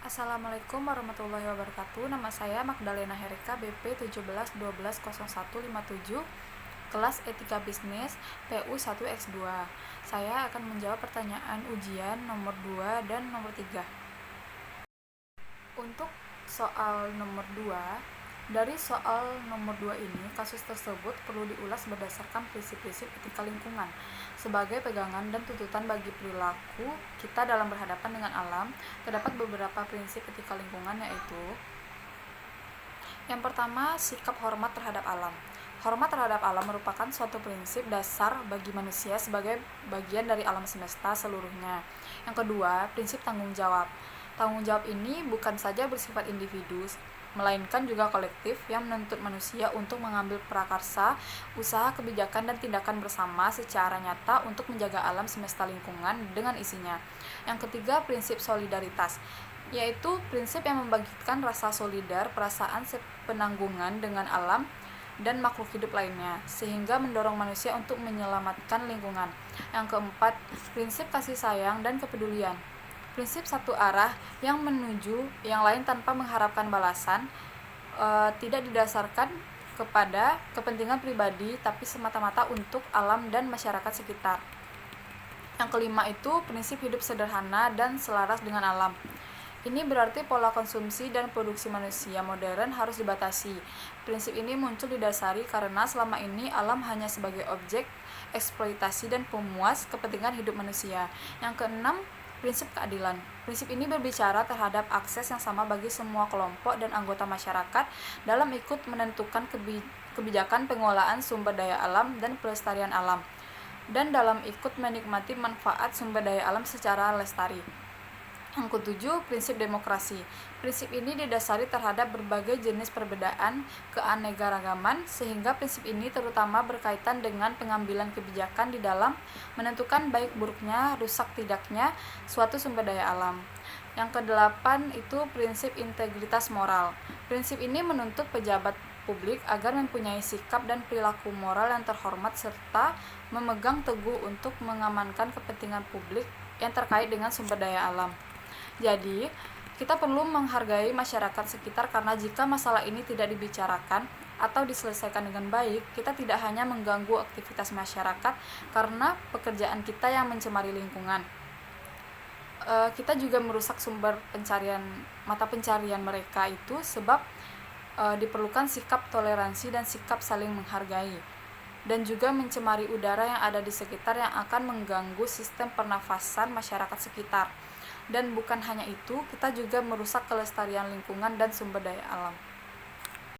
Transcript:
Assalamualaikum warahmatullahi wabarakatuh. Nama saya Magdalena Herika, BP 17120157, kelas Etika Bisnis, PU 1X2. Saya akan menjawab pertanyaan ujian nomor 2 dan nomor 3. Untuk soal nomor 2, dari soal nomor 2 ini, kasus tersebut perlu diulas berdasarkan prinsip-prinsip etika lingkungan sebagai pegangan dan tuntutan bagi perilaku kita dalam berhadapan dengan alam. Terdapat beberapa prinsip etika lingkungan, yaitu yang pertama, sikap hormat terhadap alam. Hormat terhadap alam merupakan suatu prinsip dasar bagi manusia sebagai bagian dari alam semesta seluruhnya. Yang kedua, prinsip tanggung jawab. Tanggung jawab ini bukan saja bersifat individu, melainkan juga kolektif yang menuntut manusia untuk mengambil prakarsa, usaha, kebijakan, dan tindakan bersama secara nyata untuk menjaga alam semesta lingkungan dengan isinya. Yang ketiga, prinsip solidaritas, yaitu prinsip yang membangkitkan rasa solidar, perasaan sepenanggungan dengan alam dan makhluk hidup lainnya, sehingga mendorong manusia untuk menyelamatkan lingkungan. Yang keempat, prinsip kasih sayang dan kepedulian. Prinsip satu arah yang menuju yang lain tanpa mengharapkan balasan, tidak didasarkan kepada kepentingan pribadi, tapi semata-mata untuk alam dan masyarakat sekitar. Yang kelima itu prinsip hidup sederhana dan selaras dengan alam. Ini berarti pola konsumsi dan produksi manusia modern harus dibatasi. Prinsip ini muncul didasari karena selama ini alam hanya sebagai objek eksploitasi dan pemuas kepentingan hidup manusia. Yang keenam, prinsip keadilan. Prinsip ini berbicara terhadap akses yang sama bagi semua kelompok dan anggota masyarakat dalam ikut menentukan kebijakan pengelolaan sumber daya alam dan pelestarian alam, dan dalam ikut menikmati manfaat sumber daya alam secara lestari. Yang ketujuh, prinsip demokrasi. Prinsip ini didasari terhadap berbagai jenis perbedaan keanekaragaman, sehingga prinsip ini terutama berkaitan dengan pengambilan kebijakan di dalam menentukan baik buruknya, rusak tidaknya suatu sumber daya alam. Yang kedelapan itu prinsip integritas moral. Prinsip ini menuntut pejabat publik agar mempunyai sikap dan perilaku moral yang terhormat serta memegang teguh untuk mengamankan kepentingan publik yang terkait dengan sumber daya alam. Jadi, kita perlu menghargai masyarakat sekitar karena jika masalah ini tidak dibicarakan atau diselesaikan dengan baik, kita tidak hanya mengganggu aktivitas masyarakat karena pekerjaan kita yang mencemari lingkungan. Kita juga merusak sumber mata pencarian mereka itu sebab diperlukan sikap toleransi dan sikap saling menghargai, dan juga mencemari udara yang ada di sekitar yang akan mengganggu sistem pernafasan masyarakat sekitar. Dan bukan hanya itu, kita juga merusak kelestarian lingkungan dan sumber daya alam.